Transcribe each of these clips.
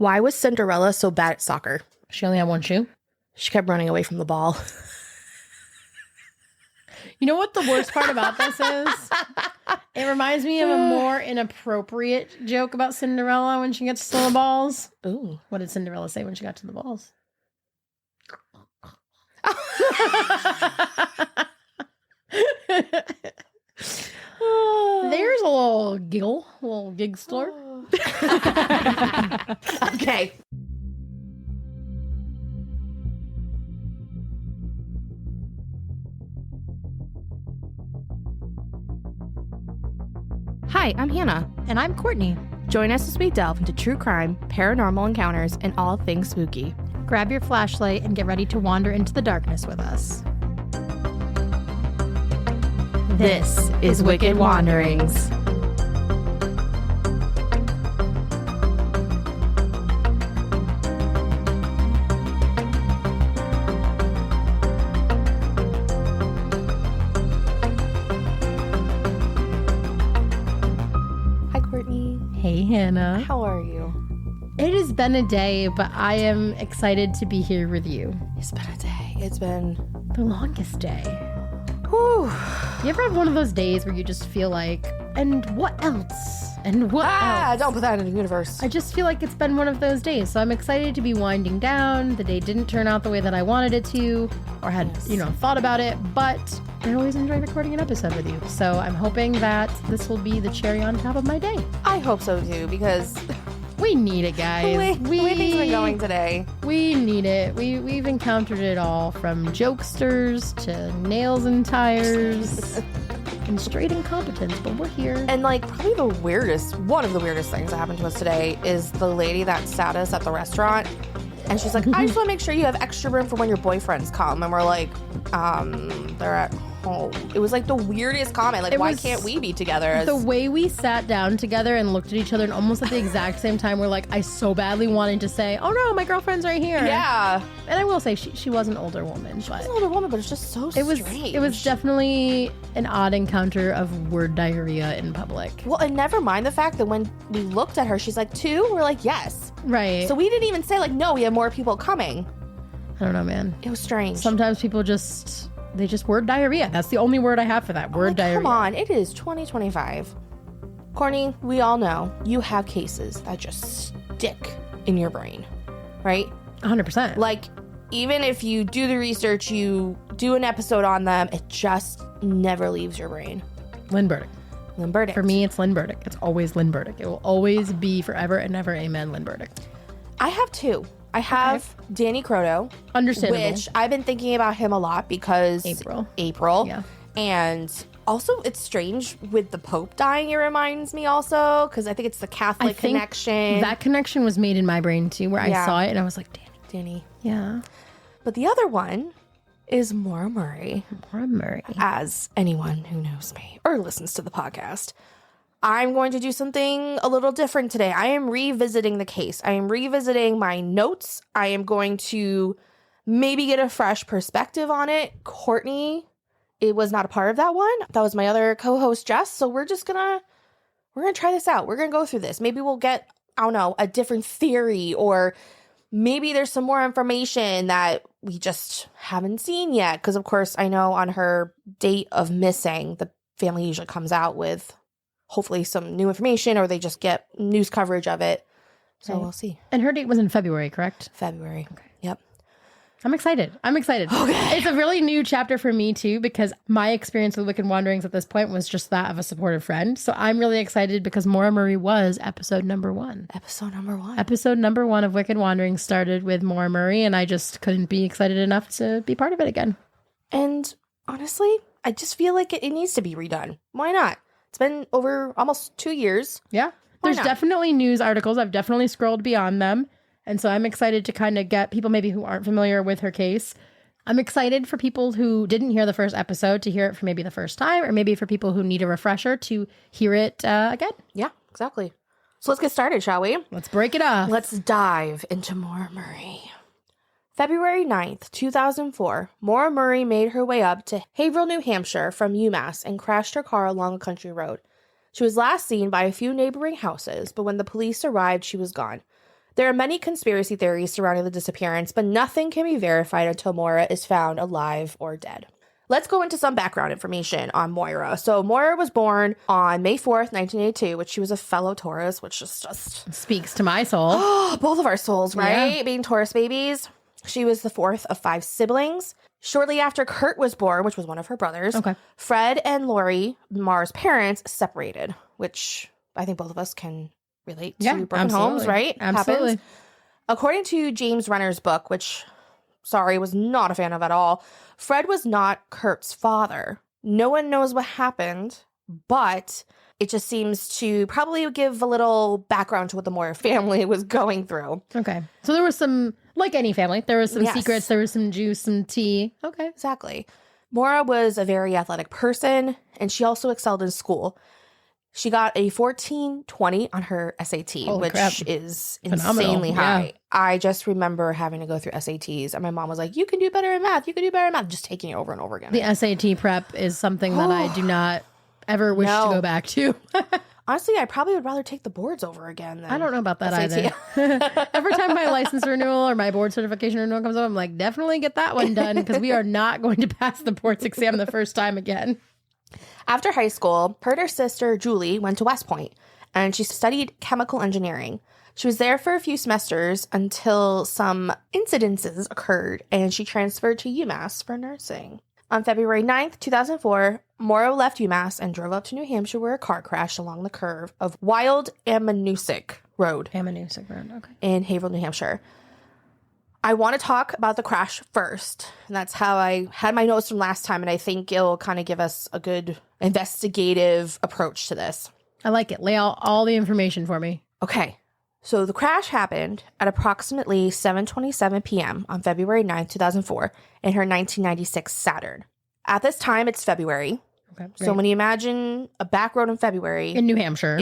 Why was Cinderella so bad at soccer? She only had one shoe. She kept running away from the ball. You know what the worst part about this is? It reminds me of a more inappropriate joke about Cinderella when she gets to the balls. Ooh. What did Cinderella say when she got to the balls? There's a little giggle, a little gigster. Okay. Hi, I'm Hannah. And I'm Courtney. Join us as we delve into true crime, paranormal encounters, and all things spooky. Grab your flashlight and get ready to wander into the darkness with us. This is Wicked Wanderings. Hi, Courtney. Hey, Hannah. How are you? It has been a day, but I am excited to be here with you. It's been a day. It's been The longest day. whew. You ever have one of those days where you just feel like, and what else? And what else? Don't put that in the universe. I just feel like it's been one of those days. So I'm excited to be winding down. The day didn't turn out the way that I wanted it to or had, thought about it. But I always enjoy recording an episode with you. So I'm hoping that this will be the cherry on top of my day. I hope so too, because We need it, guys. the way things have been going today. We need it. We've encountered it all, from jokesters to nails and tires and straight incompetence, but we're here. And probably one of the weirdest things that happened to us today is the lady that sat us at the restaurant. And she's like, I just want to make sure you have extra room for when your boyfriends come. And we're like, they're at home. It was the weirdest comment. Why can't we be together? The way we sat down together and looked at each other and almost at the exact same time, we're like, I so badly wanted to say, oh no, my girlfriend's right here. Yeah. And I will say, she was an older woman. She was an older woman, but it's just so strange. It was definitely an odd encounter of word diarrhea in public. Well, and never mind the fact that when we looked at her, she's like, 2? We're like, yes. Right. So we didn't even say no, we have more people coming. I don't know, man. It was strange. Sometimes people they just word diarrhea. That's the only word I have for that. Word diarrhea. Come on, it is 2025. Courtney, we all know you have cases that just stick in your brain, right? 100%. Even if you do the research, you do an episode on them, it just never leaves your brain. Lynn Burdick. Lynn Burdick. For me, it's Lynn Burdick. It's always Lynn Burdick. It will always be forever and ever. Amen, Lynn Burdick. I have 2. I have Danny Croto. Understandable. Which I've been thinking about him a lot because April. Yeah. And also, it's strange with the Pope dying, it reminds me also, because I think it's the Catholic connection. That connection was made in my brain too, where I saw it and I was like, Danny. Yeah. But the other one is Maura Murray. Maura Murray. As anyone who knows me or listens to the podcast, I'm going to do something a little different today. I am revisiting the case. I am revisiting my notes. I am going to maybe get a fresh perspective on it. Courtney, it was not a part of that one. That was my other co-host, Jess. So we're gonna try this out. We're gonna go through this. Maybe we'll get, I don't know, a different theory, or maybe there's some more information that we just haven't seen yet. Because of course, I know on her date of missing, the family usually comes out with hopefully some new information, or they just get news coverage of it. So we'll see. And her date was in February, correct? February. Okay. Yep. I'm excited. Okay. It's a really new chapter for me too, because my experience with Wicked Wanderings at this point was just that of a supportive friend. So I'm really excited because Maura Murray was episode number 1. Episode number 1. Episode number 1 of Wicked Wanderings started with Maura Murray, and I just couldn't be excited enough to be part of it again. And honestly, I just feel like it needs to be redone. Why not? It's been over almost 2 years. Yeah. There's definitely news articles. I've definitely scrolled beyond them. And so I'm excited to kind of get people maybe who aren't familiar with her case. I'm excited for people who didn't hear the first episode to hear it for maybe the first time, or maybe for people who need a refresher to hear it again. Yeah, exactly. So let's get started, shall we? Let's break it off. Let's dive into Maura Murray. February 9th, 2004, Maura Murray made her way up to Haverhill, New Hampshire from UMass and crashed her car along a country road. She was last seen by a few neighboring houses, but when the police arrived, she was gone. There are many conspiracy theories surrounding the disappearance, but nothing can be verified until Maura is found alive or dead. Let's go into some background information on Maura. So Maura was born on May 4th, 1982, which she was a fellow Taurus, which is just... Speaks to my soul. both of our souls, right? Yeah. Being Taurus babies. She was the fourth of 5 siblings. Shortly after Kurt was born, which was one of her brothers, Fred and Lori, Maura's parents, separated, which I think both of us can relate to broken homes, right? Absolutely. Happens. According to James Renner's book, which, sorry, was not a fan of at all, Fred was not Kurt's father. No one knows what happened, but it just seems to probably give a little background to what the Maura family was going through. Okay. So there was some, like any family, there was some secrets, there was some juice, some tea. Okay. Exactly. Maura was a very athletic person, and she also excelled in school. She got a 1420 on her SAT, which is insanely high. Yeah. I just remember having to go through SATs, and my mom was like, you can do better in math. You can do better in math. Just taking it over and over again. The SAT prep is something that I do not ever wish to go back to. Honestly, I probably would rather take the boards over again. I don't know about that SAT. Either. Every time my license renewal or my board certification renewal comes up, I'm like, definitely get that one done because we are not going to pass the boards exam the first time again. After high school, her sister, Julie, went to West Point, and she studied chemical engineering. She was there for a few semesters until some incidences occurred, and she transferred to UMass for nursing. On February 9th, 2004, Maura left UMass and drove up to New Hampshire where a car crashed along the curve of Wild Ammonusic Road. Ammonusic Road, okay. In Haverhill, New Hampshire. I want to talk about the crash first. And that's how I had my notes from last time, and I think it'll kind of give us a good investigative approach to this. I like it. Lay out all the information for me. Okay. So the crash happened at approximately 7:27 p.m. on February 9th, 2004, in her 1996 Saturn. At this time, it's February. Okay. Right. So when you imagine a back road in February. In New Hampshire.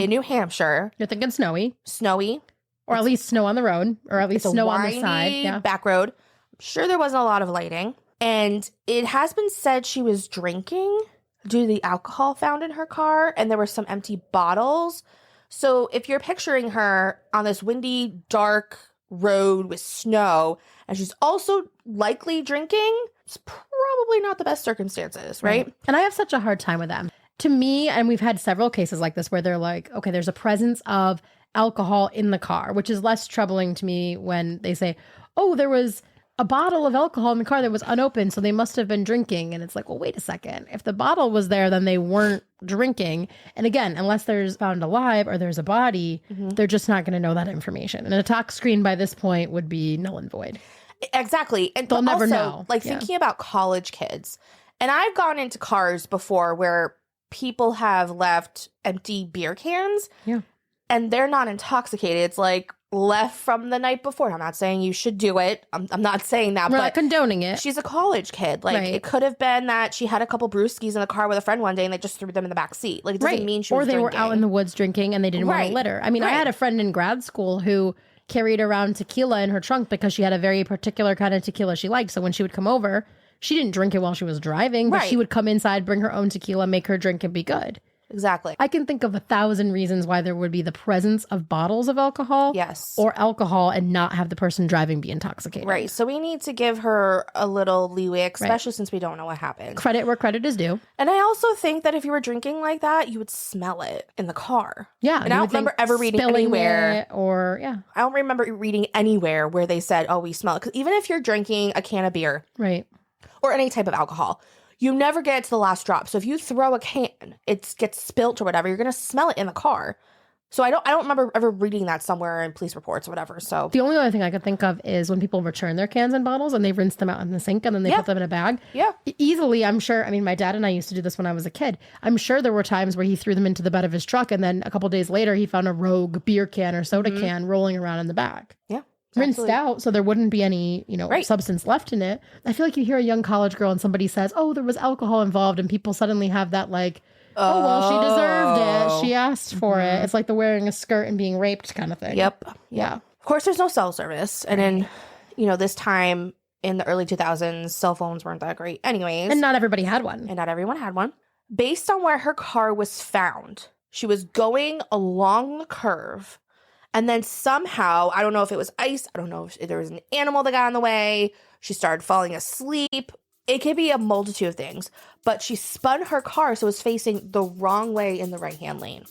You're thinking snowy. Snowy. Or at least snow on the road. Or at least snow on the side. Yeah. Back road. I'm sure there wasn't a lot of lighting. And it has been said she was drinking due to the alcohol found in her car. And there were some empty bottles. So if you're picturing her on this windy, dark road with snow, and she's also likely drinking, it's probably not the best circumstances, right? And I have such a hard time with them. To me, and we've had several cases like this where they're like, okay, there's a presence of alcohol in the car, which is less troubling to me when they say, oh, there was a bottle of alcohol in the car that was unopened, so they must have been drinking. And it's like, well, wait a second. If the bottle was there, then they weren't drinking. And again, unless there's found alive or there's a body, they're just not going to know that information. And a talk screen by this point would be null and void. Exactly. And they'll never also, know. Like thinking about college kids, and I've gone into cars before where people have left empty beer cans. Yeah. And they're not intoxicated. It's like left from the night before. I'm not saying you should do it. I'm not saying that. We're but not condoning it. She's a college kid. Like it could have been that she had a couple brewskis in the car with a friend one day and they just threw them in the back seat. Like it doesn't mean she was drinking. Or they were out in the woods drinking and they didn't want to litter. I mean, I had a friend in grad school who carried around tequila in her trunk because she had a very particular kind of tequila she liked. So when she would come over, she didn't drink it while she was driving, but she would come inside, bring her own tequila, make her drink and be good. Exactly. I can think of 1,000 reasons why there would be the presence of bottles of alcohol. Yes. Or alcohol and not have the person driving be intoxicated. Right. So we need to give her a little leeway, especially since we don't know what happened. Credit where credit is due. And I also think that if you were drinking like that, you would smell it in the car. Yeah. And I don't remember ever reading anywhere. I don't remember reading anywhere where they said, oh, we smell it. Because even if you're drinking a can of beer. Right. Or any type of alcohol, you never get it to the last drop. So if you throw a can, it gets spilt or whatever, you're going to smell it in the car. So I don't remember ever reading that somewhere in police reports or whatever. So the only other thing I could think of is when people return their cans and bottles and they rinse them out in the sink and then they put them in a bag. Yeah. Easily, I'm sure. I mean, my dad and I used to do this when I was a kid. I'm sure there were times where he threw them into the bed of his truck and then a couple days later he found a rogue beer can or soda can rolling around in the back. Yeah. Rinsed out so there wouldn't be any, substance left in it. I feel like you hear a young college girl and somebody says, oh, there was alcohol involved, and people suddenly have that like, oh well, she deserved it. She asked for it. It's like the wearing a skirt and being raped kind of thing. Yep. Yeah. Of course, there's no cell service. And in, this time in the early 2000s, cell phones weren't that great anyways. And not everybody had one. And not everyone had one. Based on where her car was found, she was going along the curve. And then somehow, I don't know if it was ice, I don't know if there was an animal that got in the way, she started falling asleep. It could be a multitude of things, but she spun her car so it was facing the wrong way in the right-hand lane.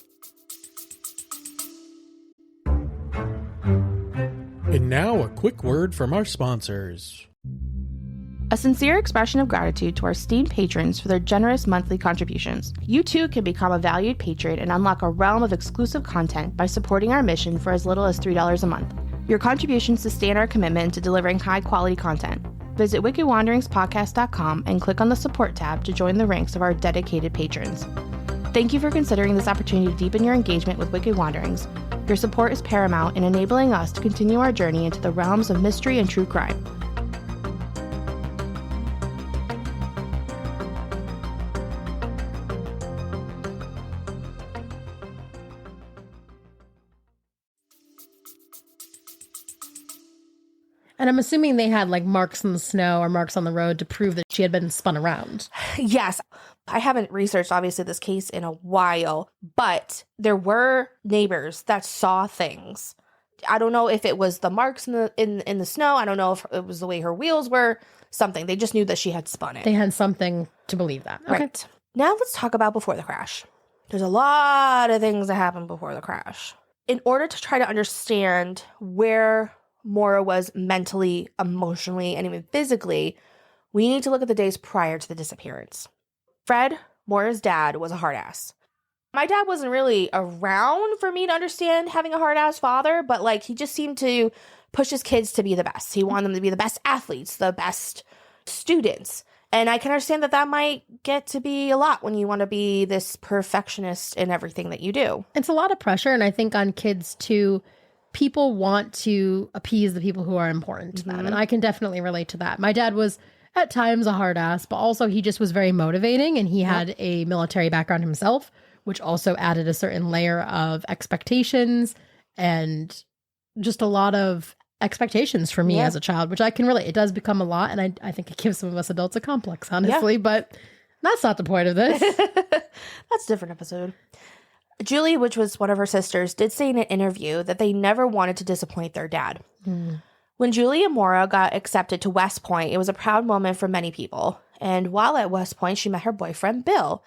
And now a quick word from our sponsors. A sincere expression of gratitude to our esteemed patrons for their generous monthly contributions. You too can become a valued patron and unlock a realm of exclusive content by supporting our mission for as little as $3 a month. Your contributions sustain our commitment to delivering high-quality content. Visit wickedwanderingspodcast.com and click on the support tab to join the ranks of our dedicated patrons. Thank you for considering this opportunity to deepen your engagement with Wicked Wanderings. Your support is paramount in enabling us to continue our journey into the realms of mystery and true crime. And I'm assuming they had like marks in the snow or marks on the road to prove that she had been spun around. Yes. I haven't researched, obviously, this case in a while, but there were neighbors that saw things. I don't know if it was the marks in the snow. I don't know if it was the way her wheels were, something. They just knew that she had spun it. They had something to believe that. Okay. Right. Now let's talk about before the crash. There's a lot of things that happened before the crash. In order to try to understand where Maura was mentally, emotionally, and even physically, we need to look at the days prior to the disappearance. Fred, Maura's dad, was a hard ass. My dad wasn't really around for me to understand having a hard ass father, but like he just seemed to push his kids to be the best. He wanted them to be the best athletes, the best students. And I can understand that might get to be a lot when you want to be this perfectionist in everything that you do. It's a lot of pressure, and I think on kids too. People want to appease the people who are important to them. And I can definitely relate to that. My dad was at times a hard ass, but also he just was very motivating, and he had a military background himself, which also added a certain layer of expectations and just a lot of expectations for me as a child, which I can relate. It does become a lot. And I think it gives some of us adults a complex, honestly, but that's not the point of this. That's a different episode. Julie, which was one of her sisters, did say in an interview that they never wanted to disappoint their dad. When Julie and Maura got accepted to West Point, it was a proud moment for many people. And while at West Point, she met her boyfriend, Bill.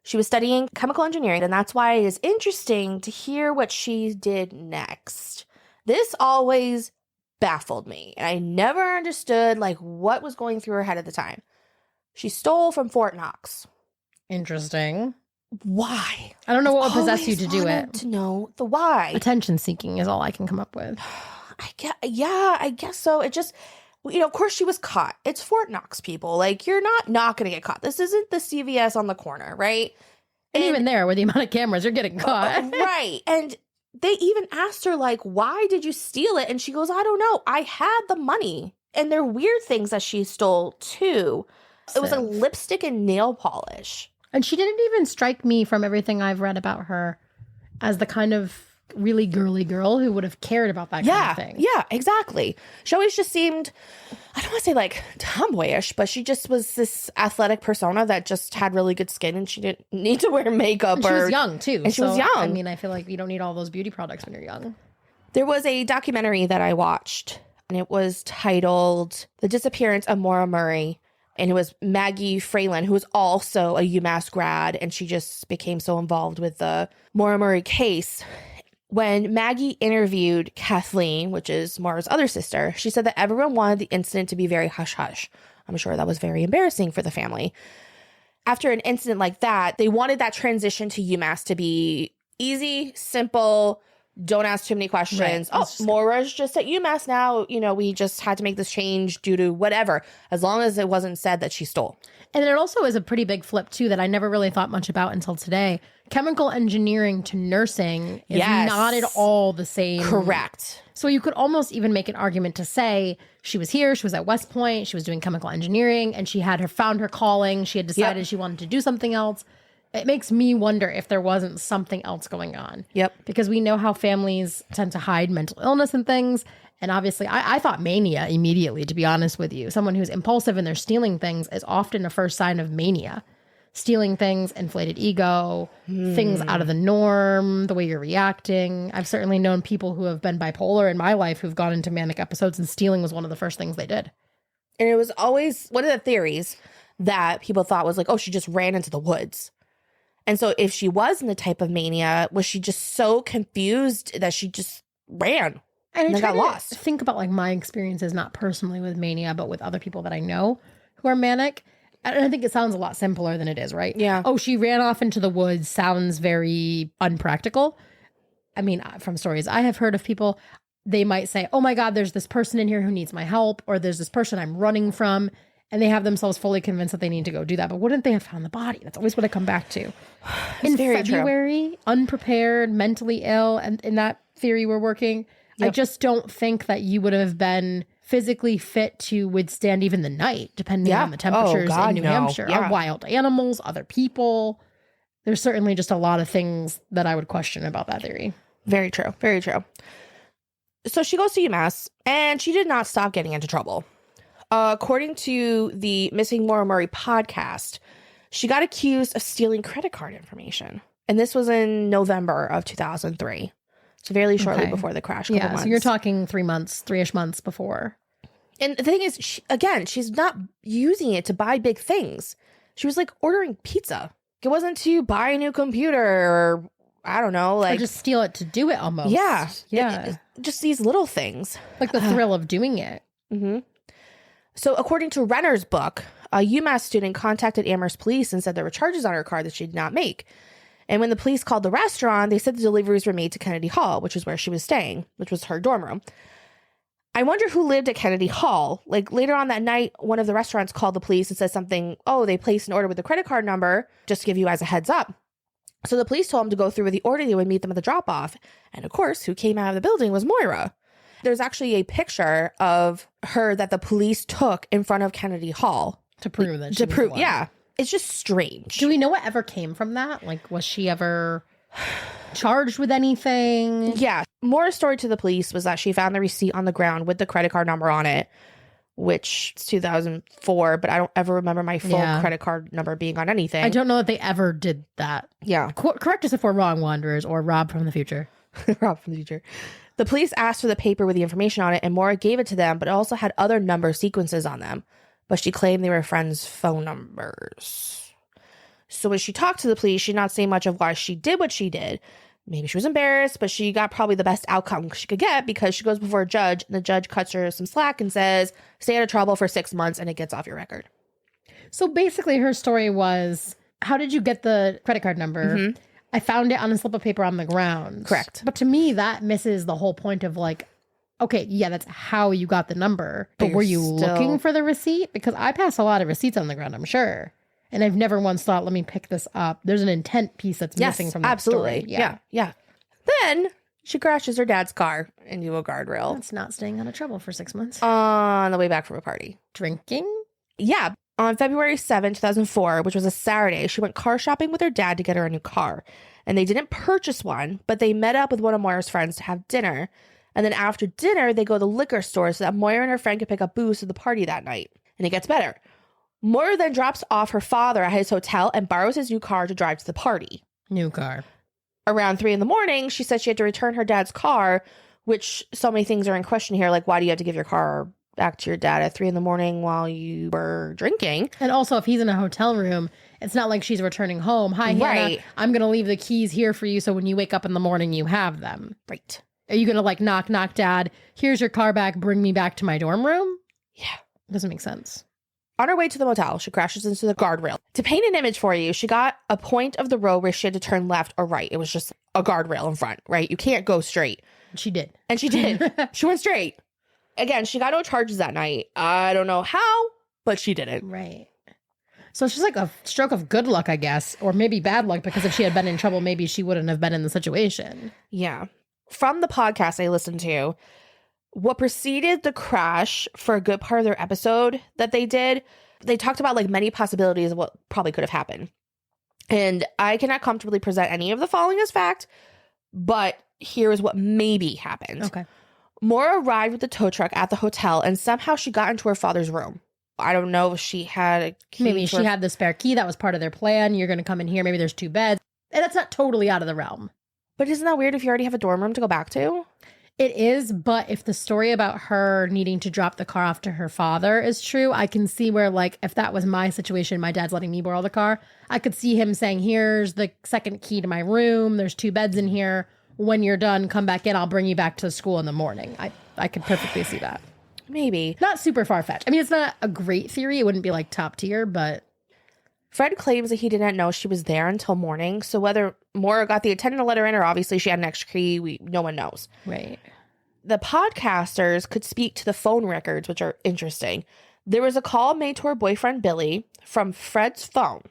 She was studying chemical engineering, and that's why it is interesting to hear what she did next. This always baffled me, and I never understood like what was going through her head at the time. She stole from Fort Knox. Interesting. Why? I don't know what would possess you to do it. To know the why. Attention seeking is all I can come up with. I guess so. It just, of course she was caught. It's Fort Knox, people. Like, you're not going to get caught. This isn't the CVS on the corner, right? And even there, with the amount of cameras, you're getting caught. Right. And they even asked her, like, why did you steal it? And she goes, I don't know. I had the money. And there are weird things that she stole, too. It was a lipstick and nail polish. And she didn't even strike me from everything I've read about her as the kind of really girly girl who would have cared about that kind of thing. Yeah, exactly. She always just seemed, I don't want to say like tomboyish, but she just was this athletic persona that just had really good skin, and she didn't need to wear makeup. And she was young too. And she was young. I mean, I feel like you don't need all those beauty products when you're young. There was a documentary that I watched, and it was titled The Disappearance of Maura Murray. And it was Maggie Fralin, who was also a UMass grad, and she just became so involved with the Maura Murray case. When Maggie interviewed Kathleen, which is Maura's other sister, she said that everyone wanted the incident to be very hush-hush. I'm sure that was very embarrassing for the family. After an incident like that, they wanted that transition to UMass to be easy, simple, don't ask too many questions. Right. Oh, Maura's just at UMass now. We just had to make this change due to whatever, as long as it wasn't said that she stole. And it also is a pretty big flip, too, that I never really thought much about until today. Chemical engineering to nursing is not at all the same. Correct. So you could almost even make an argument to say she was here, she was at West Point, she was doing chemical engineering, and she had found her calling. She had decided she wanted to do something else. It makes me wonder if there wasn't something else going on. Yep. Because we know how families tend to hide mental illness and things. And obviously, I thought mania immediately, to be honest with you. Someone who's impulsive and they're stealing things is often a first sign of mania. stealing things, inflated ego, things out of the norm, the way you're reacting. I've certainly known people who have been bipolar in my life who've gone into manic episodes, and stealing was one of the first things they did. And it was always one of the theories that people thought was like, oh, she just ran into the woods. And so if she was in the type of mania, was she just so confused that she just ran and then got lost? Think about like my experiences, not personally with mania, but with other people that I know who are manic. And I think it sounds a lot simpler than it is, right? Yeah. Oh, she ran off into the woods sounds very unpractical. I mean, from stories I have heard of people, they might say, oh my God, there's this person in here who needs my help, or there's this person I'm running from. And they have themselves fully convinced that they need to go do that. But wouldn't they have found the body? That's always what I come back to. In February, unprepared, mentally ill, and in that theory we're working, I just don't think that you would have been physically fit to withstand even the night, depending on the temperatures in New Hampshire. Our wild animals, other people. There's certainly just a lot of things that I would question about that theory. Very true. Very true. So she goes to UMass, and she did not stop getting into trouble. According to the Missing Maura Murray podcast, she got accused of stealing credit card information. And this was in November of 2003. So fairly shortly before the crash. Yeah, so you're talking 3 months, 3-ish months before. And the thing is, she's not using it to buy big things. She was like ordering pizza. It wasn't to buy a new computer or, I don't know, like. Or just steal it to do it almost. Yeah. Yeah. Just these little things. Like the thrill of doing it. Mm-hmm. So according to Renner's book, a UMass student contacted Amherst police and said there were charges on her card that she did not make. And when the police called the restaurant, they said the deliveries were made to Kennedy Hall, which is where she was staying, which was her dorm room. I wonder who lived at Kennedy Hall. Like later on that night, one of the restaurants called the police and said something, oh, they placed an order with the credit card number, just to give you guys a heads up. So the police told them to go through with the order. They would meet them at the drop-off. And of course, who came out of the building was Moira. There's actually a picture of her that the police took in front of Kennedy Hall. To prove that she was the one. Yeah. It's just strange. Do we know what ever came from that? Like, was she ever charged with anything? Yeah. Mora's story to the police was that she found the receipt on the ground with the credit card number on it, which is 2004, but I don't ever remember my full credit card number being on anything. I don't know that they ever did that. Yeah. Correct us if we're wrong, Wanderers, or Rob from the future. Rob from the future. The police asked for the paper with the information on it, and Maura gave it to them, but it also had other number sequences on them. But she claimed they were friends' phone numbers. So when she talked to the police, she did not say much of why she did what she did. Maybe she was embarrassed, but she got probably the best outcome she could get because she goes before a judge, and the judge cuts her some slack and says, stay out of trouble for 6 months, and it gets off your record. So basically her story was, how did you get the credit card number? Mm-hmm. I found it on a slip of paper on the ground. Correct. But to me, that misses the whole point of like, okay, yeah, that's how you got the number. But were you looking for the receipt? Because I pass a lot of receipts on the ground, I'm sure. And I've never once thought, let me pick this up. There's an intent piece that's missing from that story. Yeah. Then she crashes her dad's car into a guardrail. That's not staying out of trouble for 6 months. On the way back from a party. Drinking? Yeah. On February 7, 2004, which was a Saturday, she went car shopping with her dad to get her a new car. And they didn't purchase one, but they met up with one of Moira's friends to have dinner. And then after dinner, they go to the liquor store so that Moira and her friend could pick up booze to the party that night. And it gets better. Moira then drops off her father at his hotel and borrows his new car to drive to the party. New car. Around 3 a.m, she said she had to return her dad's car, which so many things are in question here. Like, why do you have to give your car back to your dad at 3 a.m. while you were drinking? And also, if he's in a hotel room, it's not like she's returning home. Hi, Hannah, I'm going to leave the keys here for you so when you wake up in the morning, you have them. Right. Are you going to like knock, dad? Here's your car back. Bring me back to my dorm room? Yeah. Doesn't make sense. On her way to the motel, she crashes into the guardrail. To paint an image for you, she got a point of the road where she had to turn left or right. It was just a guardrail in front, right? You can't go straight. She did. And she did. She went straight. Again, she got no charges that night. I don't know how, but she didn't. Right. So it's just like a stroke of good luck, I guess, or maybe bad luck, because if she had been in trouble, maybe she wouldn't have been in the situation. Yeah. From the podcast I listened to, what preceded the crash for a good part of their episode that they did, they talked about like many possibilities of what probably could have happened. And I cannot comfortably present any of the following as fact, but here is what maybe happened. Okay. Maura arrived with the tow truck at the hotel and somehow she got into her father's room. I don't know if she had a key. Maybe she had the spare key. That was part of their plan. You're going to come in here. Maybe there's 2 beds. And that's not totally out of the realm. But isn't that weird if you already have a dorm room to go back to? It is, but if the story about her needing to drop the car off to her father is true, I can see where, like, if that was my situation, my dad's letting me borrow the car, I could see him saying, here's the second key to my room. There's 2 beds in here. When you're done, come back in. I'll bring you back to school in the morning. I could perfectly see that. Maybe. Not super far-fetched. I mean, it's not a great theory. It wouldn't be, like, top tier, but... Fred claims that he didn't know she was there until morning. So whether Maura got the attendant to let her in or obviously she had an extra key, no one knows. Right. The podcasters could speak to the phone records, which are interesting. There was a call made to her boyfriend, Billy, from Fred's phone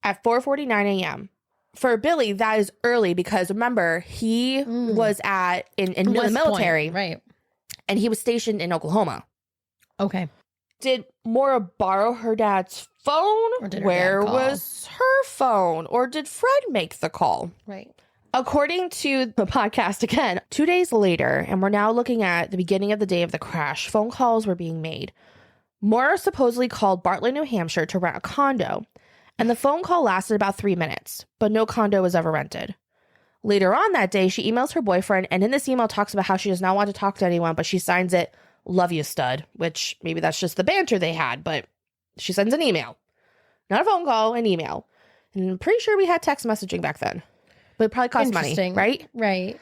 at 4:49 a.m. For Billy, that is early because, remember, he was in the military. Point. Right. And he was stationed in Oklahoma. Okay. Did Maura borrow her dad's phone? Or did her Where dad call? was her phone? Or did Fred make the call? Right. According to the podcast, again, 2 days later, and we're now looking at the beginning of the day of the crash, phone calls were being made. Maura supposedly called Bartlett, New Hampshire to rent a condo, and the phone call lasted about 3 minutes, but no condo was ever rented. Later on that day, she emails her boyfriend, and in this email talks about how she does not want to talk to anyone, but she signs it, "Love you, stud," which maybe that's just the banter they had, but she sends an email. Not a phone call, an email. And I'm pretty sure we had text messaging back then. But it probably cost money, right? Right.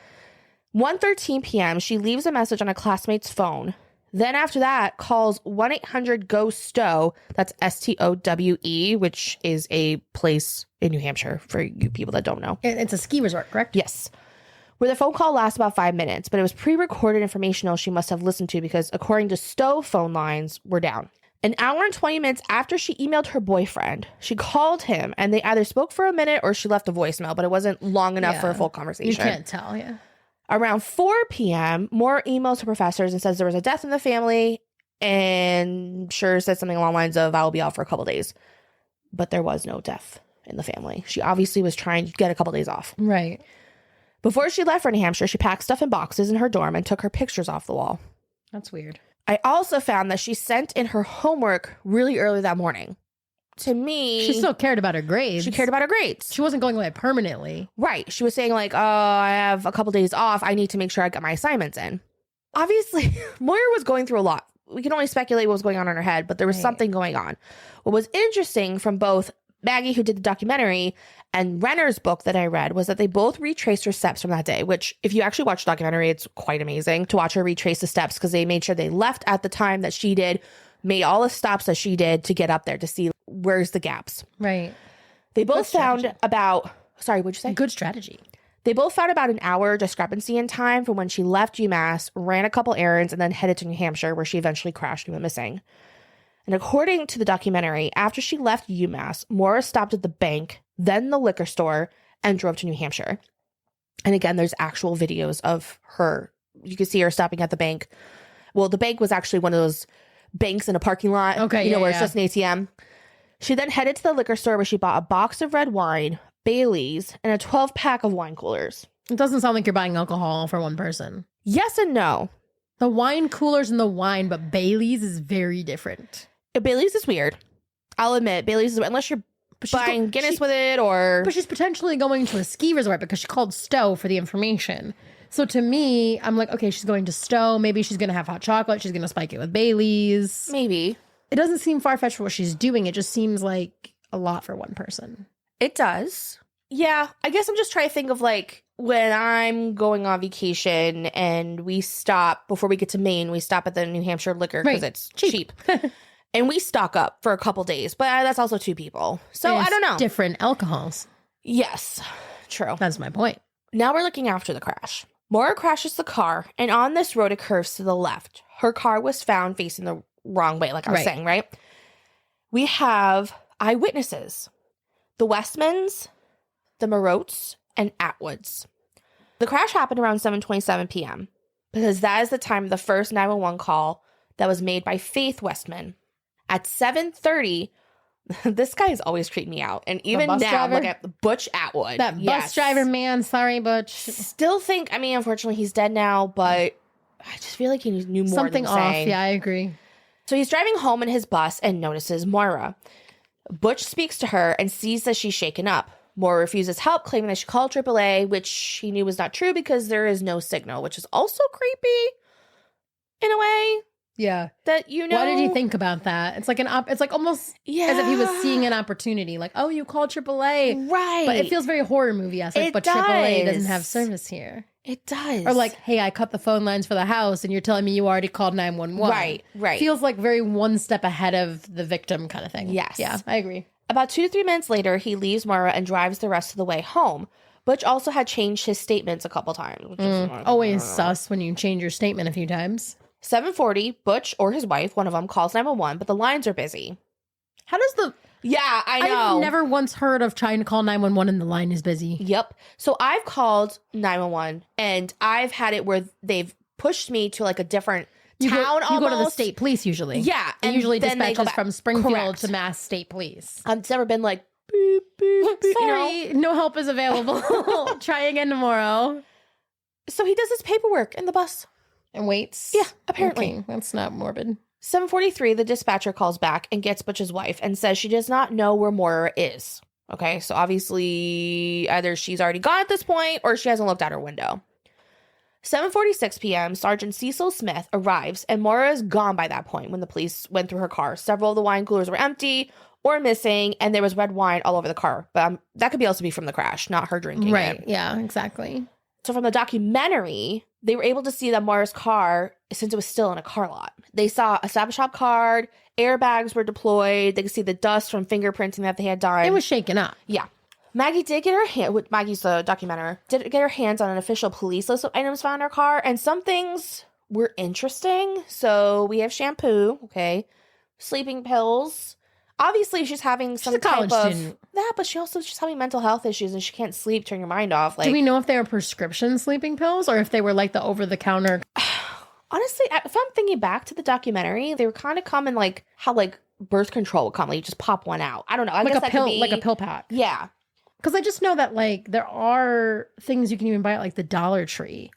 1:13 p.m., she leaves a message on a classmate's phone. Then after that, calls 1-800-GO-STOW. That's STOWE, which is a place in New Hampshire for you people that don't know. It's a ski resort, correct? Yes. Where the phone call lasts about 5 minutes, but it was pre-recorded informational she must have listened to because according to Stowe, phone lines were down. An hour and 20 minutes after she emailed her boyfriend, she called him and they either spoke for a minute or she left a voicemail, but it wasn't long enough for a full conversation. You can't tell, yeah. Around 4 p.m., Maura emails her professors and says there was a death in the family and sure said something along the lines of, "I'll be out for a couple days." But there was no death in the family. She obviously was trying to get a couple days off. Right. Before she left for New Hampshire, she packed stuff in boxes in her dorm and took her pictures off the wall. That's weird. I also found that she sent in her homework really early that morning. To me... She still cared about her grades. She cared about her grades. She wasn't going away permanently. Right. She was saying like, "Oh, I have a couple days off. I need to make sure I get my assignments in." Obviously, Moira was going through a lot. We can only speculate what was going on in her head, but there was something going on. What was interesting from both Maggie, who did the documentary, and Renner's book that I read was that they both retraced her steps from that day, which if you actually watch the documentary, it's quite amazing to watch her retrace the steps because they made sure they left at the time that she did, made all the stops that she did to get up there to see where's the gaps. Right. They both found about, sorry, what'd you say? Good strategy. They both found about an hour discrepancy in time from when she left UMass, ran a couple errands, and then headed to New Hampshire where she eventually crashed and went missing. And according to the documentary, after she left UMass, Maura stopped at the bank, then the liquor store, and drove to New Hampshire. And again, there's actual videos of her. You can see her stopping at the bank. Well, the bank was actually one of those banks in a parking lot. Okay, where it's just an ATM. She then headed to the liquor store where she bought a box of red wine, Bailey's, and a 12-pack of wine coolers. It doesn't sound like you're buying alcohol for one person. Yes and no. The wine coolers and the wine, but Bailey's is very different. Bailey's is weird. I'll admit, Bailey's is, unless you're buying Guinness with it or... But she's potentially going to a ski resort because she called Stowe for the information. So to me, I'm like, okay, she's going to Stowe. Maybe she's going to have hot chocolate. She's going to spike it with Bailey's. Maybe. It doesn't seem far-fetched for what she's doing. It just seems like a lot for one person. It does. Yeah. I guess I'm just trying to think of like when I'm going on vacation and we stop, before we get to Maine, we stop at the New Hampshire liquor because it's cheap. And we stock up for a couple days, but that's also 2 people. So I don't know. Different alcohols. Yes. True. That's my point. Now we're looking after the crash. Maura crashes the car, and on this road it curves to the left. Her car was found facing the wrong way, like I was saying, right? We have eyewitnesses. The Westmans, the Marottes, and Atwoods. The crash happened around 7:27 p.m. because that is the time of the first 911 call that was made by Faith Westman. At 7:30, this guy has always creeped me out. And even now, driver? look at Butch Atwood. That bus driver, man. Sorry, Butch. Still think, I mean, unfortunately, he's dead now, but I just feel like he knew more Something than off. saying. Yeah, I agree. So he's driving home in his bus and notices Moira. Butch speaks to her and sees that she's shaken up. Moira refuses help, claiming that she called AAA, which he knew was not true because there is no signal, which is also creepy in a way. Yeah. That, you know. Why did he think about that? It's like it's like almost as if he was seeing an opportunity. Like, oh, you called AAA. Right. But it feels very horror movie-esque. But AAA doesn't have service here. It does. Or like, hey, I cut the phone lines for the house and you're telling me you already called 911. Right. Feels like very one step ahead of the victim kind of thing. Yes. Yeah, I agree. About 2 to 3 minutes later, he leaves Moira and drives the rest of the way home. Butch also had changed his statements a couple times. Which is always sus when you change your statement a few times. 7:40, Butch or his wife, one of them, calls 911, but the lines are busy. How does the... Yeah, I know. I've never once heard of trying to call 911 and the line is busy. Yep. So I've called 911 and I've had it where they've pushed me to like a different town almost. You go to the state police usually. Yeah. And usually then they go dispatches back. from Springfield Correct. to Mass State Police. It's never been like, beep, beep, beep, Sorry, no help is available. Try again tomorrow. So he does his paperwork in the bus. And waits? Yeah, apparently. Okay, that's not morbid. 7:43, the dispatcher calls back and gets Butch's wife and says she does not know where Moira is. Okay, so obviously either she's already gone at this point or she hasn't looked out her window. 7:46 p.m., Sergeant Cecil Smith arrives and Moira is gone by that point when the police went through her car. Several of the wine coolers were empty or missing and there was red wine all over the car. But that could also be from the crash, not her drinking it. Yeah, exactly. So from the documentary, they were able to see that Moira's car, since it was still in a car lot. They saw a Stop Shop card, airbags were deployed, they could see the dust from fingerprinting that they had done. It was shaken up. Yeah. Maggie did get her hand, with Maggie's the documenter, did get her hands on an official police list of items found in her car, and some things were interesting. So we have shampoo, okay, sleeping pills. Obviously, she's having some college type of student. that, but she's having mental health issues and she can't sleep. Turn your mind off. Like, do we know if they were prescription sleeping pills or if they were like the over-the-counter? Honestly, if I'm thinking back to the documentary, they were kind of common, like how like birth control would come, like you just pop one out. I don't know. I like guess a that pill, could be, like a pill pack. Yeah, because I just know that like there are things you can even buy at like the Dollar Tree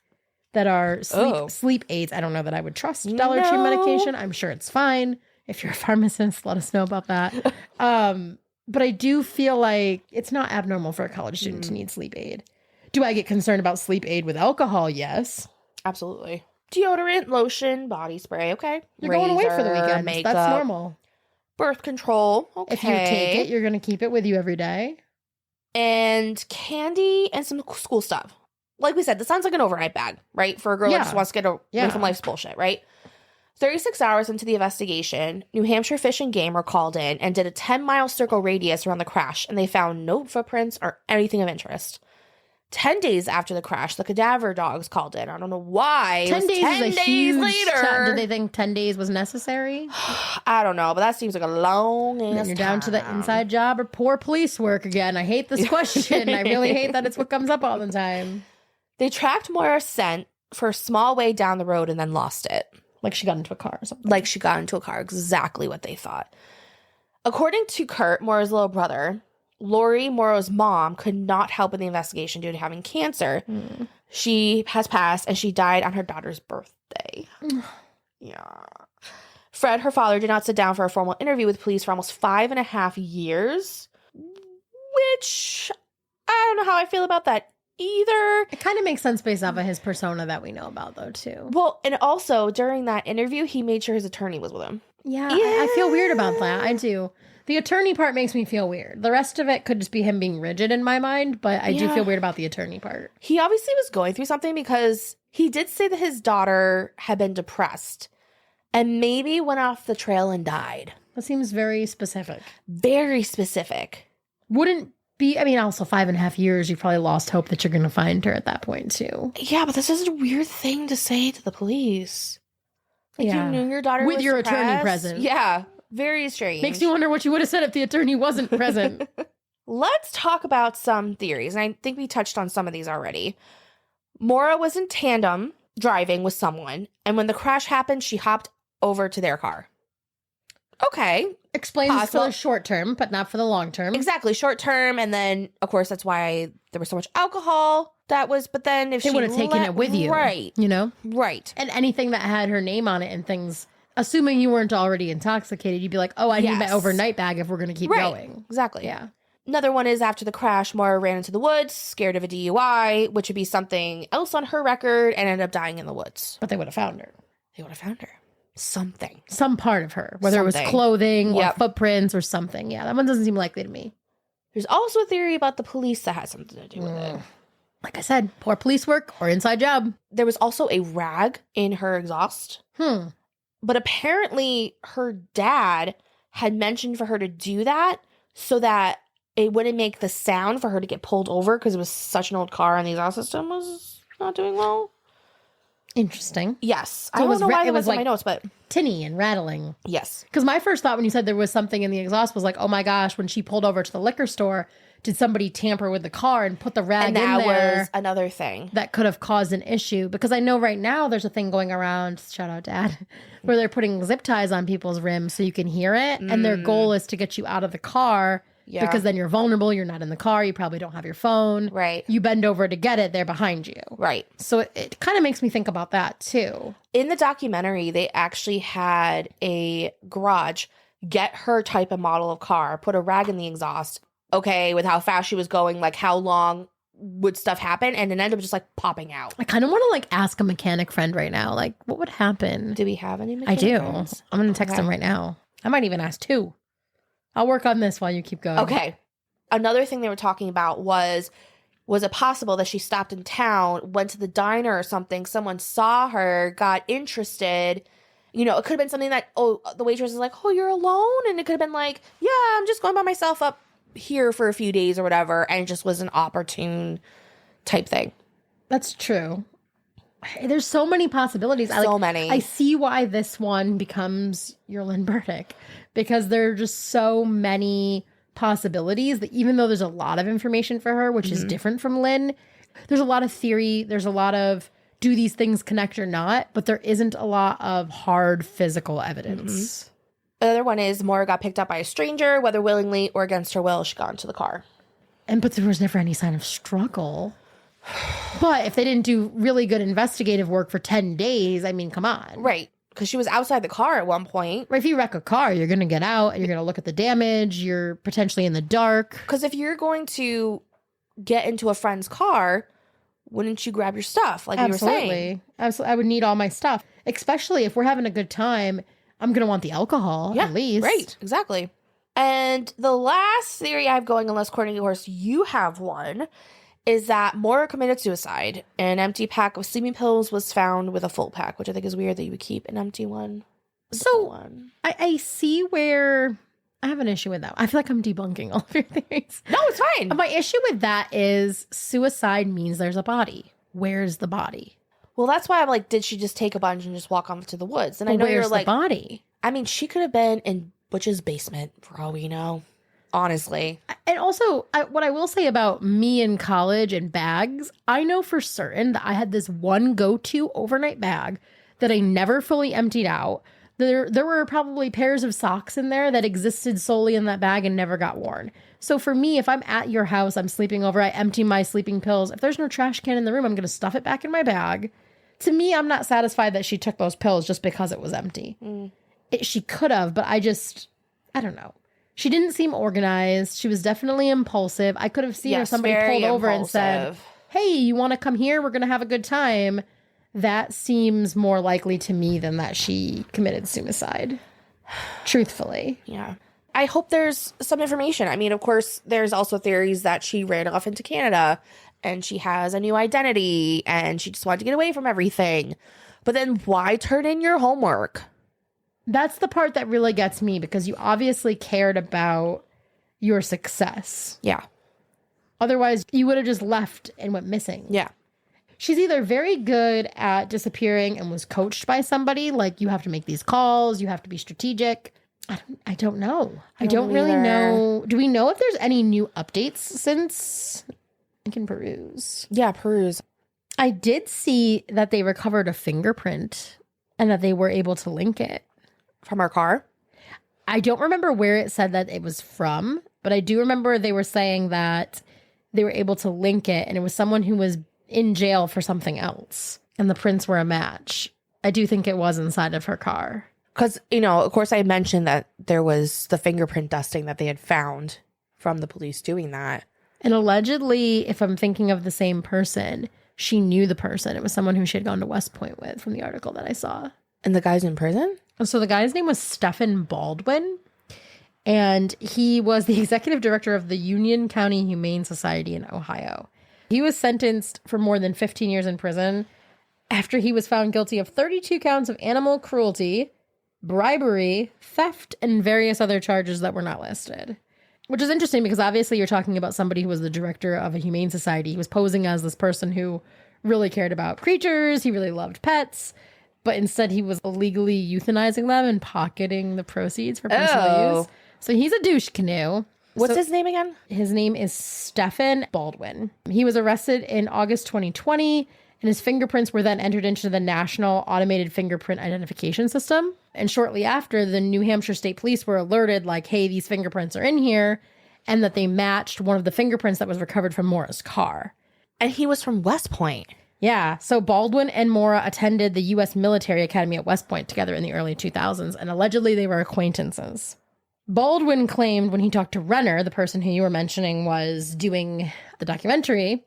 that are sleep aids. I don't know that I would trust Dollar Tree medication. I'm sure it's fine. If you're a pharmacist, let us know about that. But I do feel like it's not abnormal for a college student to need sleep aid. Do I get concerned about sleep aid with alcohol? Yes. Absolutely. Deodorant, lotion, body spray. Okay. You're going away for the weekend. Makeup, that's normal. Birth control. Okay. If you take it, you're going to keep it with you every day. And candy and some school stuff. Like we said, this sounds like an overnight bag, right? For a girl that just wants to get away from life's bullshit, right? 36 hours into the investigation, New Hampshire Fish and Game were called in and did a 10-mile circle radius around the crash, and they found no footprints or anything of interest. 10 days after the crash, the cadaver dogs called in. I don't know why. 10 days is a huge later. Did they think 10 days was necessary? I don't know, but that seems like a long ass Then you're down to the inside job or poor police work again. I hate this question. I really hate that it's what comes up all the time. They tracked Moira's scent for a small way down the road and then lost it. Like she got into a car or something. Like she got into a car. Exactly what they thought. According to Kurt, Moira's little brother, Lori, Moira's mom, could not help in the investigation due to having cancer. She has passed and she died on her daughter's birthday. Yeah. Fred, her father, did not sit down for a formal interview with police for almost 5.5 years, which I don't know how I feel about that either. It kind of makes sense based off of his persona that we know about, though, too. Well, and also during that interview, he made sure his attorney was with him. Yeah. I feel weird about that. I do. The attorney part makes me feel weird. The rest of it could just be him being rigid in my mind, but I do feel weird about the attorney part. He obviously was going through something because he did say that his daughter had been depressed and maybe went off the trail and died. That seems very specific. Very specific. Wouldn't be, I mean, also 5.5 years, you probably lost hope that you're going to find her at that point, too. Yeah, but this is a weird thing to say to the police. Like, you knew your daughter with was your depressed. attorney present. Yeah, very strange. Makes you wonder what you would have said if the attorney wasn't present. Let's talk about some theories, and I think we touched on some of these already. Maura was in tandem driving with someone, and when the crash happened, she hopped over to their car. Okay. Explains for the short term, but not for the long term. Exactly, short term, and then, of course, that's why there was so much alcohol. That was, but then if they she would have taken it with you. Right. You know? Right. And anything that had her name on it and things Assuming you weren't already intoxicated, you'd be like, oh, I need my Yes. overnight bag if we're going to keep going. Exactly. Yeah. Another one is after the crash, Maura ran into the woods, scared of a DUI, which would be something else on her record, and ended up dying in the woods. But they would have found her. They would have found her. Something. Some part of her, whether it was Something. clothing or Yep. footprints or something. Yeah, that one doesn't seem likely to me. There's also a theory about the police that has something to do with it. Like I said, poor police work or inside job. There was also a rag in her exhaust. But apparently her dad had mentioned for her to do that so that it wouldn't make the sound for her to get pulled over because it was such an old car and the exhaust system was not doing well. Interesting. Yes. So I it don't was know why it that was was in my like notes, but tinny and rattling. yes. Because my first thought when you said there was something in the exhaust was like, oh my gosh, when she pulled over to the liquor store, did somebody tamper with the car and put the rag And in that there? was another thing. That could have caused an issue. Because I know right now there's a thing going around, shout out Dad, where they're putting zip ties on people's rims so you can hear it. And their goal is to get you out of the car Yeah. because then you're vulnerable. You're not in the car. You probably don't have your phone. Right. You bend over to get it. They're behind you. Right. So it kind of makes me think about that too. In the documentary, they actually had a garage get her type of model of car, put a rag in the exhaust. Okay, with how fast she was going, like how long would stuff happen? And it ended up just like popping out. I kind of want to like ask a mechanic friend right now, like what would happen? Do we have any I mechanic do. friends? I'm going to text Okay. him right now. I might even ask two. I'll work on this while you keep going. Okay. Another thing they were talking about was it possible that she stopped in town, went to the diner or something, someone saw her, got interested. You know, it could have been something that, oh, the waitress is like, oh, you're alone? And it could have been like, yeah, I'm just going by myself up here for a few days or whatever. And it just was an opportune type thing. That's true. There's so many possibilities. So many. I see why this one becomes your Lynn Burdick, because there are just so many possibilities that even though there's a lot of information for her, which is different from Lynn, there's a lot of theory. There's a lot of do these things connect or not, but there isn't a lot of hard physical evidence. Another one is Maura got picked up by a stranger, whether willingly or against her will, she got into the car. But there was never any sign of struggle. But if they didn't do really good investigative work for 10 days, I mean, come on. Right. Because she was outside the car at one point. Right, if you wreck a car, you're going to get out and you're going to look at the damage. You're potentially in the dark. Because if you're going to get into a friend's car, wouldn't you grab your stuff like you were saying? Absolutely. I would need all my stuff, especially if we're having a good time. I'm going to want the alcohol at least. Right, exactly. And the last theory I have going, unless Courtney, of course, you have one, is that Maura committed suicide. An empty pack of sleeping pills was found with a full pack, which I think is weird that you would keep an empty one. So I see where I have an issue with that. I feel like I'm debunking all of your theories. No, it's fine. My issue with that is suicide means there's a body. Where's the body? Well, that's why I'm like, did she just take a bunch and just walk off to the woods? And I know Where's you're like, the body? I mean, she could have been in Butch's basement for all we know. Honestly. And also, what I will say about me in college and bags, I know for certain that I had this one go-to overnight bag that I never fully emptied out. There were probably pairs of socks in there that existed solely in that bag and never got worn. So for me, if I'm at your house, I'm sleeping over, I empty my sleeping pills. If there's no trash can in the room, I'm going to stuff it back in my bag. To me, I'm not satisfied that she took those pills just because it was empty. She could have, but I don't know. She didn't seem organized. She was definitely impulsive. I could have seen her somebody pulled over and said, hey, you want to come here? We're going to have a good time. That seems more likely to me than that she committed suicide. Truthfully. Yeah. I hope there's some information. I mean, of course, there's also theories that she ran off into Canada and she has a new identity and she just wanted to get away from everything. But then why turn in your homework? That's the part that really gets me, because you obviously cared about your success. Yeah. Otherwise, you would have just left and went missing. Yeah. She's either very good at disappearing and was coached by somebody, like you have to make these calls, you have to be strategic. I don't know. I don't really know. Do we know if there's any new updates since? I can peruse. Yeah, peruse. I did see that they recovered a fingerprint and that they were able to link it. From our car? I don't remember where it said that it was from, but I do remember they were saying that they were able to link it, and it was someone who was in jail for something else, and the prints were a match. I do think it was inside of her car. Because, of course I mentioned that there was the fingerprint dusting that they had found from the police doing that. And allegedly, if I'm thinking of the same person, she knew the person. It was someone who she had gone to West Point with from the article that I saw. And the guy's in prison? So the guy's name was Stephen Baldwin, and he was the executive director of the Union County Humane Society in Ohio. He was sentenced for more than 15 years in prison after he was found guilty of 32 counts of animal cruelty, bribery, theft, and various other charges that were not listed. Which is interesting because obviously you're talking about somebody who was the director of a humane society. He was posing as this person who really cared about creatures. He really loved pets. But instead he was illegally euthanizing them and pocketing the proceeds for personal use. So he's a douche canoe. What's his name again? His name is Stephen Baldwin. He was arrested in August 2020, and his fingerprints were then entered into the National Automated Fingerprint Identification System. And shortly after, the New Hampshire State Police were alerted, like, hey, these fingerprints are in here, and that they matched one of the fingerprints that was recovered from Maura's car. And he was from West Point. Yeah, so Baldwin and Maura attended the U.S. Military Academy at West Point together in the early 2000s, and allegedly they were acquaintances. Baldwin claimed when he talked to Renner, the person who you were mentioning was doing the documentary,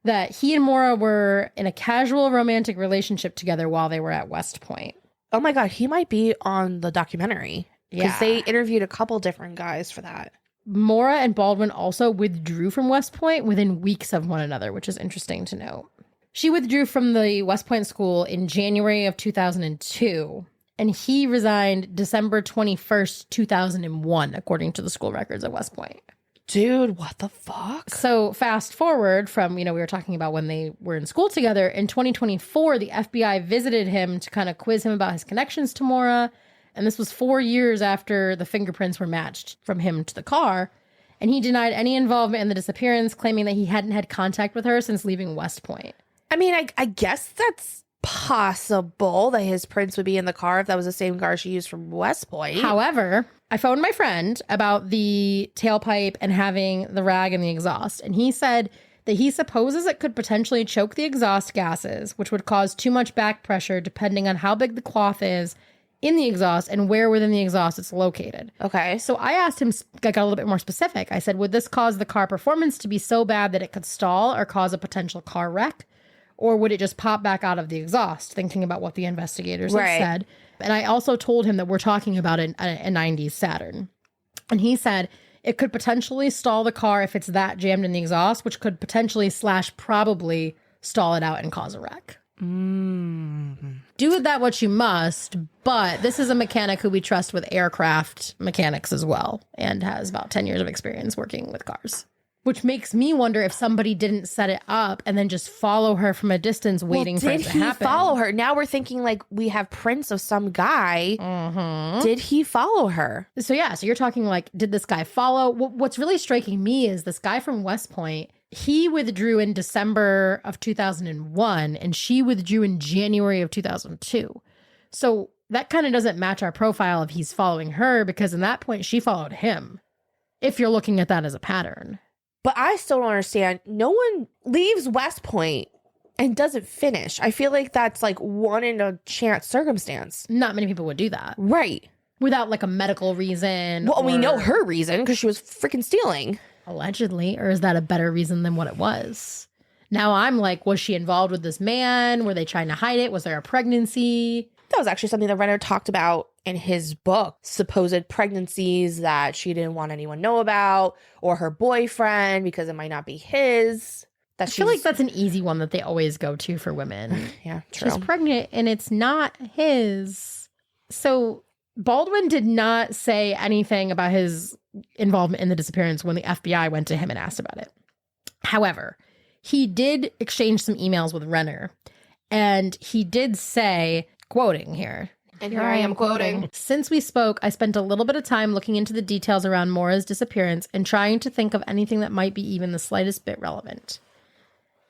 that he and Maura were in a casual romantic relationship together while they were at West Point. Oh my God, he might be on the documentary. Because Yeah. they interviewed a couple different guys for that. Maura and Baldwin also withdrew from West Point within weeks of one another, which is interesting to note. She withdrew from the West Point school in January of 2002, and he resigned December 21st, 2001, according to the school records at West Point. Dude, what the fuck? So fast forward from, we were talking about when they were in school together. In 2024, the FBI visited him to kind of quiz him about his connections to Maura. And this was 4 years after the fingerprints were matched from him to the car. And he denied any involvement in the disappearance, claiming that he hadn't had contact with her since leaving West Point. I mean, I guess that's possible that his prints would be in the car if that was the same car she used from West Point. However, I phoned my friend about the tailpipe and having the rag and the exhaust, and he said that he supposes it could potentially choke the exhaust gases, which would cause too much back pressure depending on how big the cloth is in the exhaust and where within the exhaust it's located. Okay. So I asked him, I got a little bit more specific. I said, would this cause the car performance to be so bad that it could stall or cause a potential car wreck? Or would it just pop back out of the exhaust, thinking about what the investigators had said? And I also told him that we're talking about a 90s Saturn. And he said it could potentially stall the car if it's that jammed in the exhaust, which could potentially / probably stall it out and cause a wreck. Do with that what you must, but this is a mechanic who we trust with aircraft mechanics as well and has about 10 years of experience working with cars. Which makes me wonder if somebody didn't set it up and then just follow her from a distance waiting for it to happen. Did he follow her? Now we're thinking like we have prints of some guy. Mm-hmm. Did he follow her? So you're talking like, did this guy follow? What's really striking me is this guy from West Point, he withdrew in December of 2001 and she withdrew in January of 2002. So that kind of doesn't match our profile if he's following her, because in that point she followed him, if you're looking at that as a pattern. But I still don't understand. No one leaves West Point and doesn't finish. I feel like that's like one in a chance circumstance. Not many people would do that. Right. Without like a medical reason. Well, we know her reason because she was freaking stealing. Allegedly. Or is that a better reason than what it was? Now I'm like, was she involved with this man? Were they trying to hide it? Was there a pregnancy? That was actually something that Renner talked about in his book, supposed pregnancies that she didn't want anyone to know about, or her boyfriend because it might not be his. I feel like that's an easy one that they always go to for women. Yeah, true. She's pregnant and it's not his. So Baldwin did not say anything about his involvement in the disappearance when the FBI went to him and asked about it. However, he did exchange some emails with Renner, and he did say, quoting here. And here I am quoting. Since we spoke, I spent a little bit of time looking into the details around Maura's disappearance and trying to think of anything that might be even the slightest bit relevant.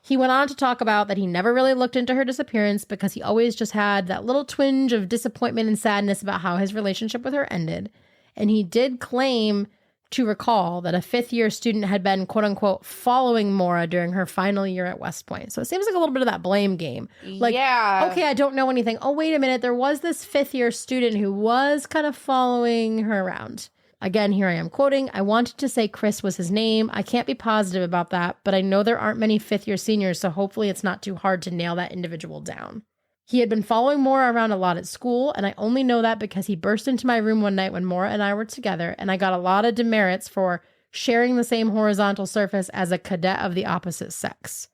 He went on to talk about that he never really looked into her disappearance because he always just had that little twinge of disappointment and sadness about how his relationship with her ended. And he did claim to recall that a fifth-year student had been, quote-unquote, following Maura during her final year at West Point. So it seems like a little bit of that blame game. Like, yeah. Okay, I don't know anything. Oh, wait a minute. There was this fifth-year student who was kind of following her around. Again, here I am quoting, I wanted to say Chris was his name. I can't be positive about that, but I know there aren't many fifth-year seniors, so hopefully it's not too hard to nail that individual down. He had been following Maura around a lot at school, and I only know that because he burst into my room one night when Maura and I were together, and I got a lot of demerits for sharing the same horizontal surface as a cadet of the opposite sex.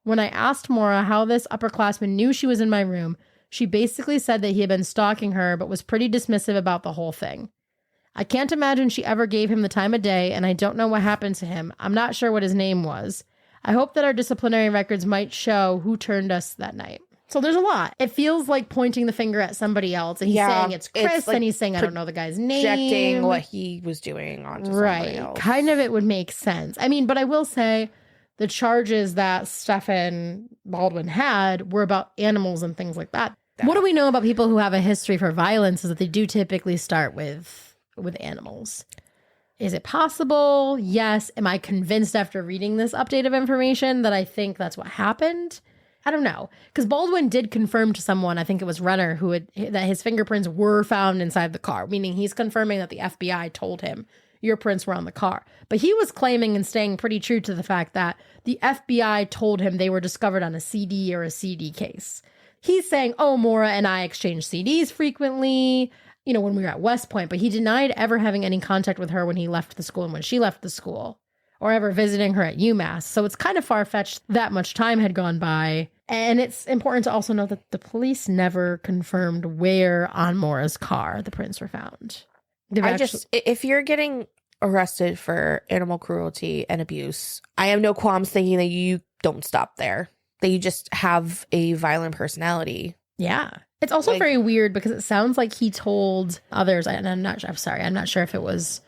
When I asked Maura how this upperclassman knew she was in my room, she basically said that he had been stalking her, but was pretty dismissive about the whole thing. I can't imagine she ever gave him the time of day, and I don't know what happened to him. I'm not sure what his name was. I hope that our disciplinary records might show who turned us that night. So there's a lot. It feels like pointing the finger at somebody else, and he's saying it's Chris, and he's saying I don't know the guy's name. Projecting what he was doing onto somebody else. Kind of it would make sense. I mean, but I will say the charges that Stephen Baldwin had were about animals and things like that. What do we know about people who have a history for violence is that they do typically start with animals. Is it possible? Yes. Am I convinced after reading this update of information that I think that's what happened? I don't know. Because Baldwin did confirm to someone, I think it was Renner, that his fingerprints were found inside the car, meaning he's confirming that the FBI told him your prints were on the car. But he was claiming and staying pretty true to the fact that the FBI told him they were discovered on a CD or a CD case. He's saying, oh, Maura and I exchanged CDs frequently, when we were at West Point, but he denied ever having any contact with her when he left the school and when she left the school, or ever visiting her at UMass. So it's kind of far-fetched that much time had gone by. And it's important to also note that the police never confirmed where on Maura's car the prints were found. If you're getting arrested for animal cruelty and abuse, I have no qualms thinking that you don't stop there, that you just have a violent personality. Yeah. It's also very weird because it sounds like he told others, and I'm not sure if it was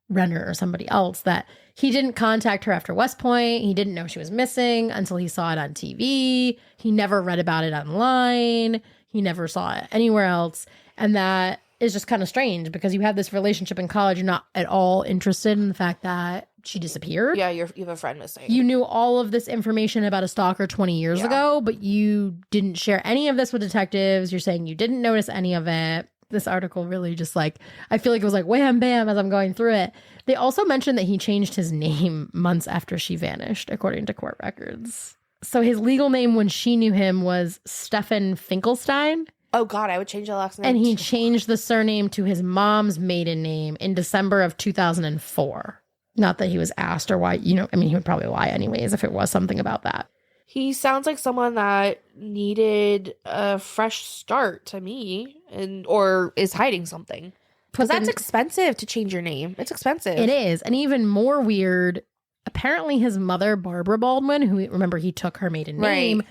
Renner or somebody else, that he didn't contact her after West Point. He didn't know she was missing until he saw it on TV. He never read about it online. He never saw it anywhere else. And that is just kind of strange because you have this relationship in college. You're not at all interested in the fact that she disappeared. Yeah, you have a friend missing. You knew all of this information about a stalker 20 years ago, but you didn't share any of this with detectives. You're saying you didn't notice any of it. This article really just I feel like it was like wham, bam, as I'm going through it. They also mentioned that he changed his name months after she vanished, according to court records. So his legal name when she knew him was Stephen Finkelstein. Oh, God, I would change the last name. And he changed the surname to his mom's maiden name in December of 2004. Not that he was asked or why, he would probably lie anyways if it was something about that. He sounds like someone that needed a fresh start to me or is hiding something. Because that's expensive to change your name. It's expensive. It is. And even more weird, apparently his mother, Barbara Baldwin, who, remember, he took her maiden name,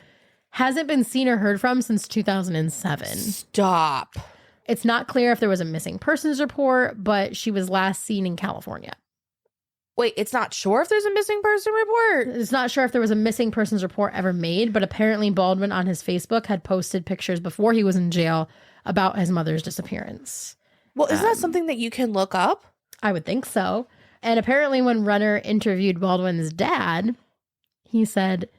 hasn't been seen or heard from since 2007. Stop. It's not clear if there was a missing persons report, but she was last seen in California. Wait, it's not sure if there's a missing person report? It's not sure if there was a missing persons report ever made, but apparently Baldwin on his Facebook had posted pictures before he was in jail about his mother's disappearance. Well, isn't that something that you can look up? I would think so. And apparently when Renner interviewed Baldwin's dad, he said,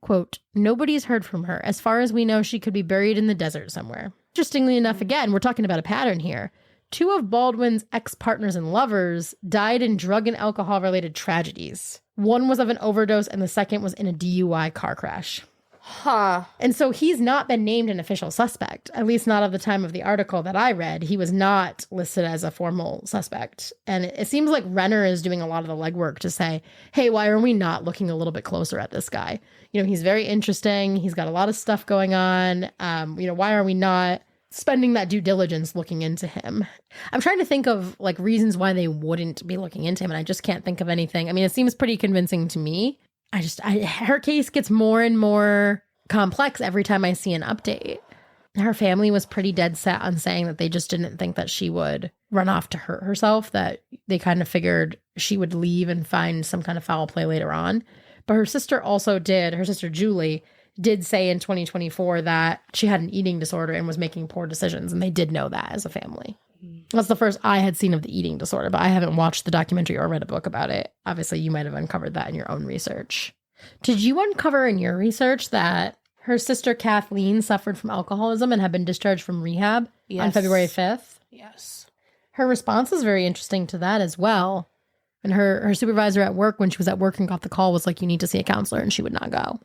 quote, nobody's heard from her. As far as we know, she could be buried in the desert somewhere. Interestingly enough, again, we're talking about a pattern here. 2 of Baldwin's ex-partners and lovers died in drug and alcohol-related tragedies. One was of an overdose, and the second was in a DUI car crash. Huh. And so he's not been named an official suspect, at least not at the time of the article that I read. He was not listed as a formal suspect. And it seems like Renner is doing a lot of the legwork to say, hey, why are we not looking a little bit closer at this guy? He's very interesting. He's got a lot of stuff going on. Why are we not spending that due diligence looking into him? I'm trying to think of reasons why they wouldn't be looking into him, and I just can't think of anything. I mean, it seems pretty convincing to me. Her case gets more and more complex every time I see an update. Her family was pretty dead set on saying that they just didn't think that she would run off to hurt herself, that they kind of figured she would leave and find some kind of foul play later on. But her sister Julie did say in 2024 that she had an eating disorder and was making poor decisions, and they did know that as a family. That's the first I had seen of the eating disorder, but I haven't watched the documentary or read a book about it. Obviously, you might have uncovered that in your own research. Did you uncover in your research that her sister Kathleen suffered from alcoholism and had been discharged from rehab on February 5th? Yes. Her response is very interesting to that as well. And her supervisor at work, when she was at work and got the call, was like, you need to see a counselor, and she would not go.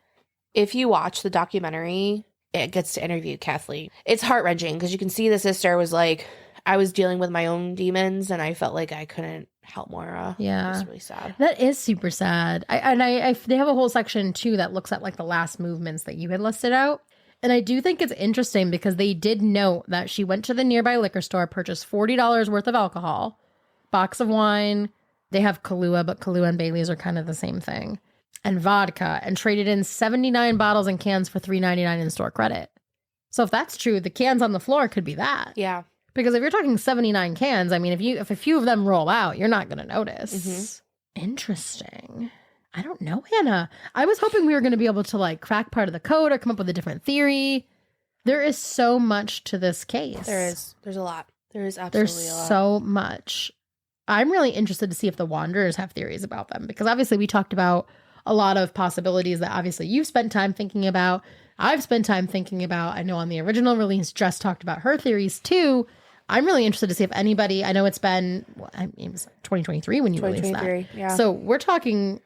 If you watch the documentary, it gets to interview Kathleen. It's heart-wrenching because you can see the sister was like, I was dealing with my own demons and I felt like I couldn't help Maura. Yeah. It was really sad. That is super sad. They have a whole section too that looks at like the last movements that you had listed out. And I do think it's interesting because they did note that she went to the nearby liquor store, purchased $40 worth of alcohol, box of wine. They have Kahlua, but Kahlua and Bailey's are kind of the same thing. And vodka, and traded in 79 bottles and cans for $3.99 in store credit. So if that's true, the cans on the floor could be that. Yeah. Because if you're talking 79 cans, I mean, if a few of them roll out, you're not going to notice. Mm-hmm. Interesting. I don't know, Hannah. I was hoping we were going to be able to like crack part of the code or come up with a different theory. There is so much to this case. There is. There's a lot. There is absolutely a lot. There's so much. I'm really interested to see if the Wanderers have theories about them, because obviously we talked about a lot of possibilities that obviously you've spent time thinking about. I've spent time thinking about. I know on the original release, Jess talked about her theories too. I'm really interested to see if anybody, I know it's been, it was 2023 when you released that. Yeah. So we're talking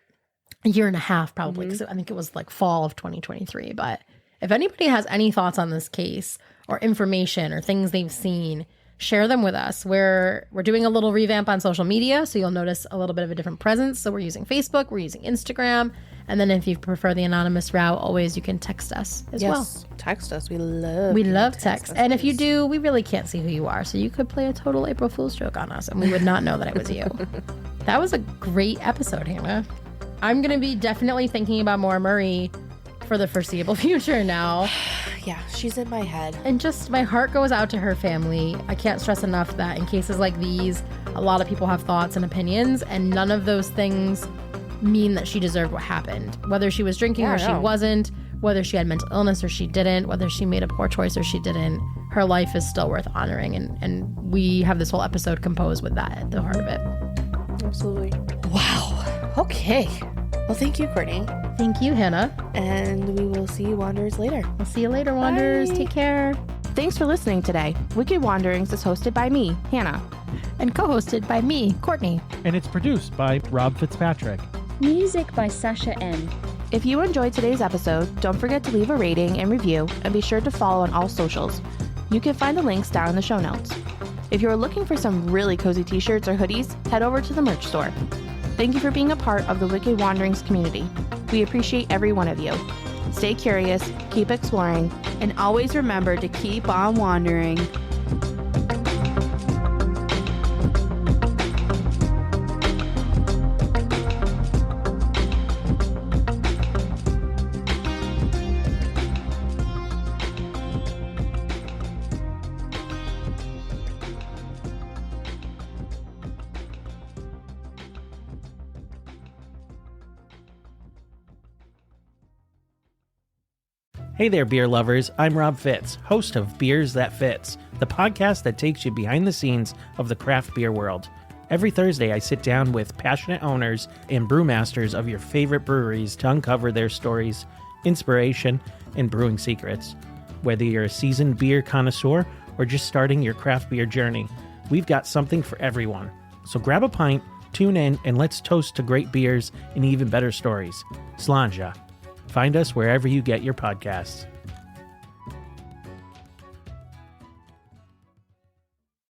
a year and a half probably, because I think it was like fall of 2023. But if anybody has any thoughts on this case or information or things they've seen, share them with us. We're doing a little revamp on social media, so you'll notice a little bit of a different presence. So we're using Facebook, we're using Instagram, and then if you prefer the anonymous route, always you can text us as well. Text us. We love text. And if you do, we really can't see who you are, so you could play a total April Fool's joke on us, and we would not know that it was you. That was a great episode, Hannah. I'm going to be definitely thinking about Maura Murray for the foreseeable future now. Yeah, she's in my head. And just my heart goes out to her family. I can't stress enough that in cases like these, a lot of people have thoughts and opinions, and none of those things mean that she deserved what happened. Whether she was drinking or she wasn't, whether she had mental illness or she didn't, whether she made a poor choice or she didn't, her life is still worth honoring. And we have this whole episode composed with that at the heart of it. Absolutely. Wow. Okay. Well, thank you, Courtney. Thank you, Hannah. And we will see you Wanderers later. We'll see you later, Wanderers. Bye. Take care. Thanks for listening today. Wicked Wanderings is hosted by me, Hannah. And co-hosted by me, Courtney. And it's produced by Rob Fitzpatrick. Music by Sasha N. If you enjoyed today's episode, don't forget to leave a rating and review, and be sure to follow on all socials. You can find the links down in the show notes. If you're looking for some really cozy t-shirts or hoodies, head over to the merch store. Thank you for being a part of the Wicked Wanderings community. We appreciate every one of you. Stay curious, keep exploring, and always remember to keep on wandering. Hey there, beer lovers. I'm Rob Fitz, host of Beers That Fits, the podcast that takes you behind the scenes of the craft beer world. Every Thursday, I sit down with passionate owners and brewmasters of your favorite breweries to uncover their stories, inspiration, and brewing secrets. Whether you're a seasoned beer connoisseur or just starting your craft beer journey, we've got something for everyone. So grab a pint, tune in, and let's toast to great beers and even better stories. Slanja. Find us wherever you get your podcasts.